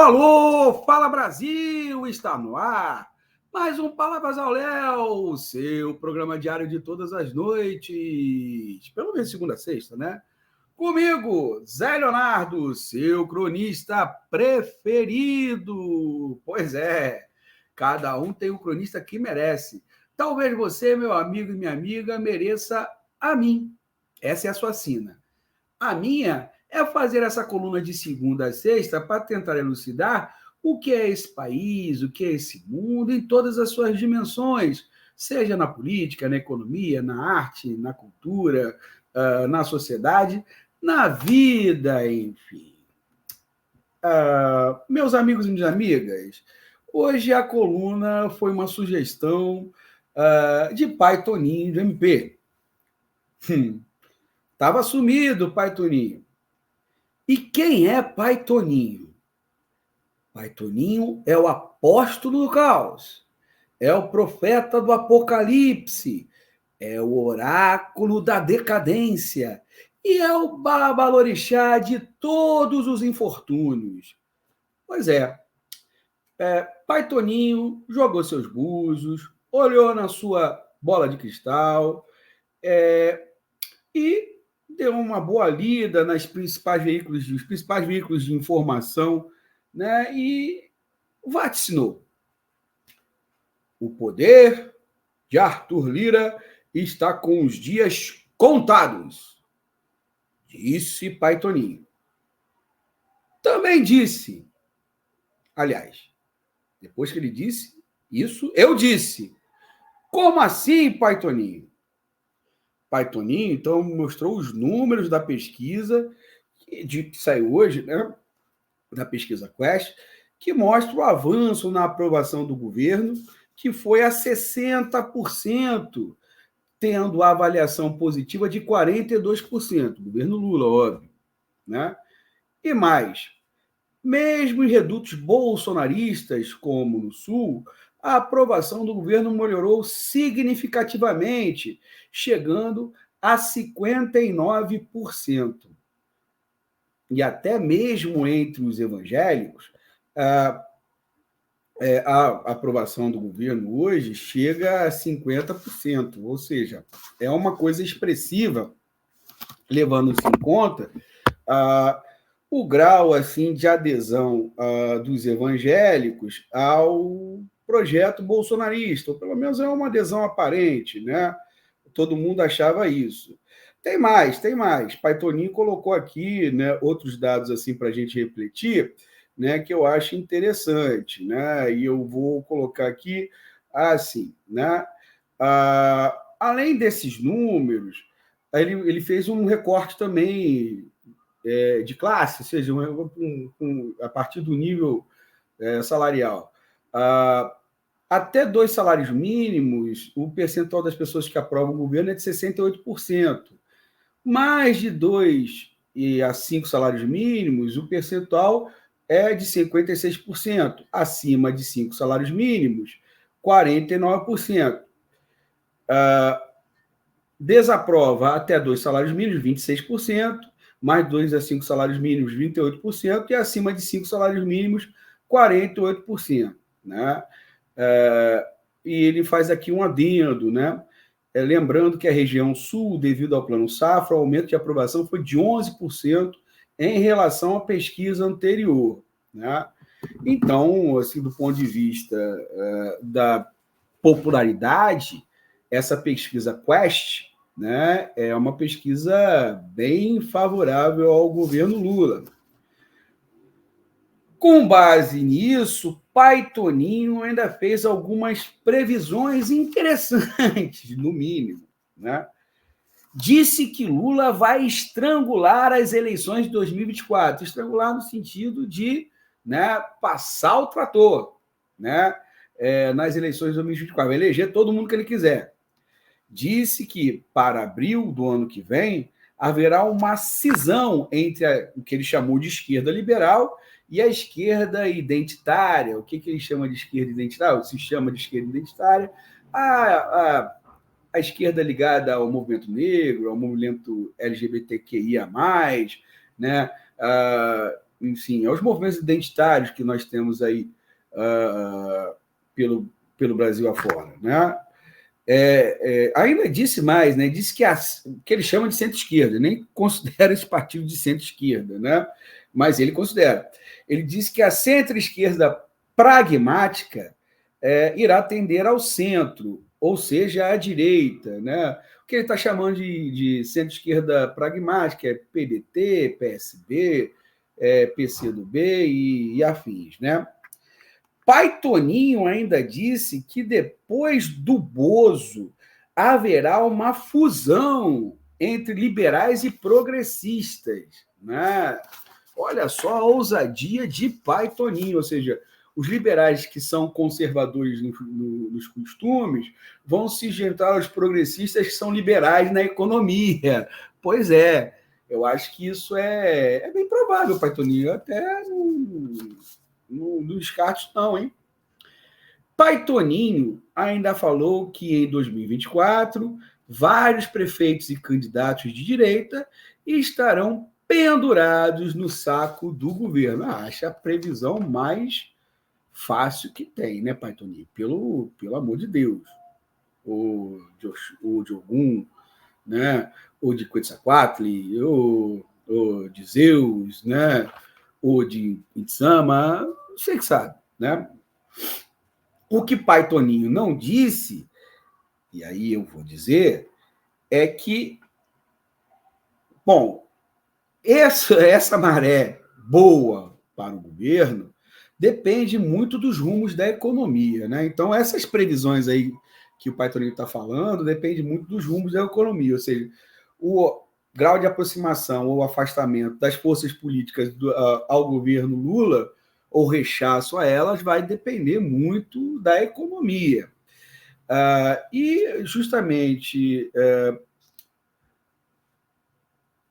Alô, Fala Brasil, está no ar. Mais um Palavras ao Léo, seu programa diário de todas as noites, pelo menos segunda a sexta, né? Comigo, Zé Leonardo, seu cronista preferido. Pois é, cada um tem o cronista que merece. Talvez você, meu amigo e minha amiga, mereça a mim. Essa é a sua sina. A minha é fazer essa coluna de segunda a sexta para tentar elucidar o que é esse país, o que é esse mundo, em todas as suas dimensões, seja na política, na economia, na arte, na cultura, na sociedade, na vida, enfim. Meus amigos e minhas amigas, hoje a coluna foi uma sugestão de Pai Toninho, do MP. Estava sumido, Pai Toninho. E quem é Pai Toninho? Pai Toninho é o apóstolo do caos, é o profeta do apocalipse, é o oráculo da decadência e é o babalorixá de todos os infortúnios. Pois Pai Toninho jogou seus búzios, olhou na sua bola de cristal e deu uma boa lida nos principais veículos de informação, né? E vaticinou. O poder de Arthur Lira está com os dias contados, disse Pai Toninho. Também disse, aliás, depois que ele disse isso, eu disse. Como assim, Pai Toninho? Pai Toninho, então, mostrou os números da pesquisa que saiu hoje, né? Da pesquisa Quest, que mostra o avanço na aprovação do governo, que foi a 60%, tendo a avaliação positiva de 42%, governo Lula, óbvio. Né? E mais, mesmo em redutos bolsonaristas, como no Sul, a aprovação do governo melhorou significativamente, chegando a 59%. E até mesmo entre os evangélicos, a aprovação do governo hoje chega a 50%, ou seja, é uma coisa expressiva, levando-se em conta o grau assim de adesão dos evangélicos ao projeto bolsonarista, ou pelo menos é uma adesão aparente, né? Todo mundo achava isso. Tem mais. Pai Toninho colocou aqui, né, outros dados assim para a gente refletir, né, que eu acho interessante, né? E eu vou colocar aqui assim, né? Além desses números, ele fez um recorte também de classe, ou seja, a partir do nível salarial. Até 2 salários mínimos, o percentual das pessoas que aprovam o governo é de 68%. Mais de 2 a 5 salários mínimos, o percentual é de 56%. Acima de 5 salários mínimos, 49%. Desaprova até 2 salários mínimos, 26%. Mais 2 a 5 salários mínimos, 28%. E acima de 5 salários mínimos, 48%. Né? E ele faz aqui um adendo, né? Lembrando que a região sul, devido ao Plano Safra, o aumento de aprovação foi de 11% em relação à pesquisa anterior. Né? Então, assim, do ponto de vista da popularidade, essa pesquisa Quest, né, é uma pesquisa bem favorável ao governo Lula. Com base nisso, Pai Toninho ainda fez algumas previsões interessantes, no mínimo. Né? Disse que Lula vai estrangular as eleições de 2024. Estrangular no sentido de, né, passar o trator, né, nas eleições de 2024. Vai eleger todo mundo que ele quiser. Disse que, para abril do ano que vem, haverá uma cisão entre o que ele chamou de esquerda liberal e a esquerda identitária. O que ele chama de esquerda identitária? Se chama de esquerda identitária a esquerda ligada ao movimento negro, ao movimento LGBTQIA+, né? enfim, aos movimentos identitários que nós temos aí pelo Brasil afora, né? Ainda disse mais, né? Disse que ele chama de centro-esquerda, nem considera esse partido de centro-esquerda, né? Mas ele considera. Ele disse que a centro-esquerda pragmática irá tender ao centro, ou seja, à direita, né? O que ele está chamando de centro-esquerda pragmática é PDT, PSB, PCdoB e afins, né? Pai Toninho ainda disse que depois do Bozo haverá uma fusão entre liberais e progressistas, né? Olha só a ousadia de Pai Toninho, ou seja, os liberais que são conservadores nos costumes vão se juntar aos progressistas que são liberais na economia. Pois é, eu acho que isso é bem provável, Pai Toninho. Eu até não descarto, não, hein? Pai Toninho ainda falou que em 2024 vários prefeitos e candidatos de direita estarão pendurados no saco do governo. Acha a previsão mais fácil que tem, né, Pai Toninho? Pelo amor de Deus. Ou de Ogum, né? Ou de Quetzalcoatl, ou de Zeus, né? Ou de Insama, você que sabe, né? O que Pai Toninho não disse, e aí eu vou dizer, é que, bom, essa maré boa para o governo depende muito dos rumos da economia, né? Então, essas previsões aí que o Pai Toninho está falando depende muito dos rumos da economia, ou seja, o grau de aproximação ou afastamento das forças políticas ao governo Lula ou rechaço a elas vai depender muito da economia. E, justamente,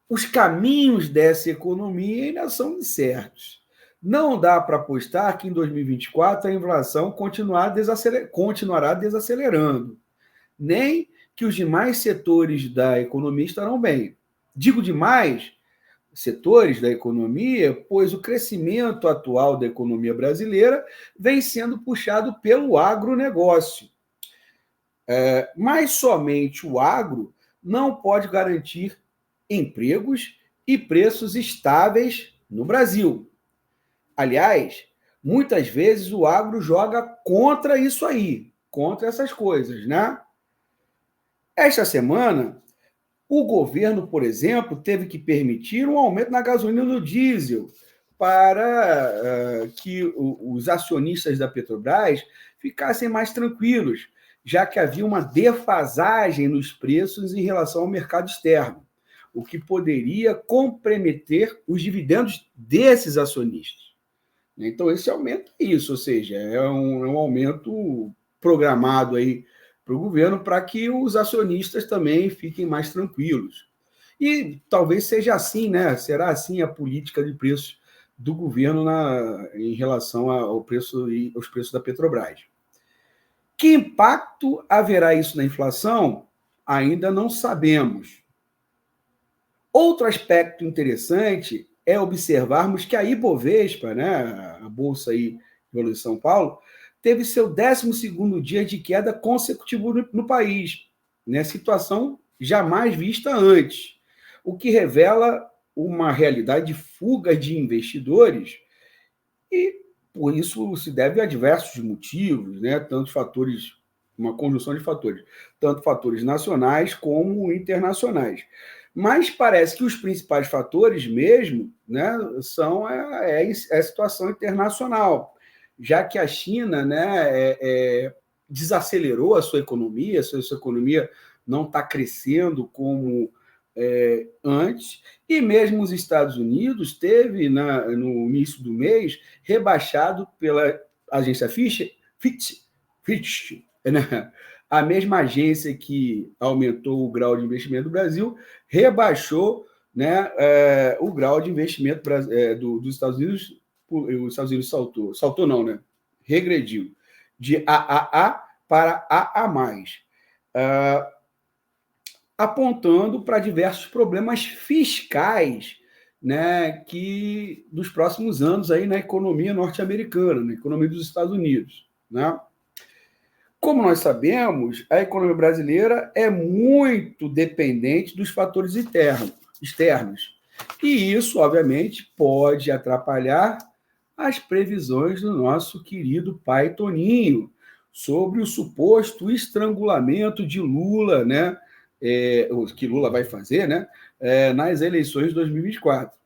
os caminhos dessa economia ainda são incertos. Não dá para apostar que em 2024 a inflação continuará desacelerando, nem que os demais setores da economia estarão bem. Digo demais setores da economia, pois o crescimento atual da economia brasileira vem sendo puxado pelo agronegócio. Mas somente o agro não pode garantir empregos e preços estáveis no Brasil. Aliás, muitas vezes o agro joga contra isso aí, contra essas coisas, né? Esta semana, o governo, por exemplo, teve que permitir um aumento na gasolina e no diesel para que os acionistas da Petrobras ficassem mais tranquilos, já que havia uma defasagem nos preços em relação ao mercado externo, o que poderia comprometer os dividendos desses acionistas. Então, esse aumento é isso, ou seja, é um aumento programado aí para o governo para que os acionistas também fiquem mais tranquilos. E talvez seja assim, né? Será assim a política de preços do governo em relação aos preços da Petrobras. Que impacto haverá isso na inflação? Ainda não sabemos. Outro aspecto interessante é observarmos que a Ibovespa, né, a Bolsa aí de Valores de São Paulo, teve seu 12º dia de queda consecutivo no país, né? Situação jamais vista antes, o que revela uma realidade de fuga de investidores e, por isso, se deve a diversos motivos, né? Tanto fatores, uma conjunção de fatores, tanto fatores nacionais como internacionais. Mas parece que os principais fatores mesmo, né, são a situação internacional, já que a China, né, desacelerou a sua economia não está crescendo como antes, e mesmo os Estados Unidos teve, no início do mês, rebaixado pela agência Fitch, né? A mesma agência que aumentou o grau de investimento do Brasil rebaixou, né, o grau de investimento dos Estados Unidos. Os Estados Unidos saltou não, né? Regrediu de AAA para AA+, apontando para diversos problemas fiscais né, que dos próximos anos aí na economia norte-americana, na economia dos Estados Unidos, né? Como nós sabemos, a economia brasileira é muito dependente dos fatores externos. E isso, obviamente, pode atrapalhar as previsões do nosso querido pai Toninho sobre o suposto estrangulamento de Lula, né? O que Lula vai fazer, né? Nas eleições de 2024.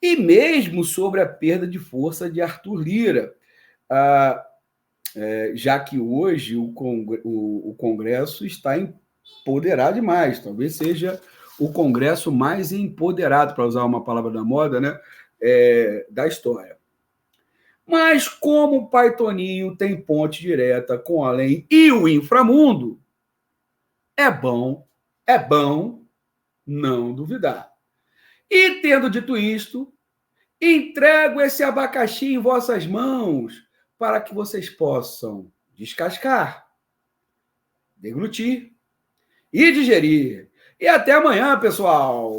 E mesmo sobre a perda de força de Arthur Lira. Já que hoje o Congresso está empoderado demais, talvez seja o Congresso mais empoderado, para usar uma palavra da moda, né, da história. Mas como o pai Toninho tem ponte direta com o além e o inframundo, é bom não duvidar. E tendo dito isto, entrego esse abacaxi em vossas mãos para que vocês possam descascar, deglutir e digerir. E até amanhã, pessoal!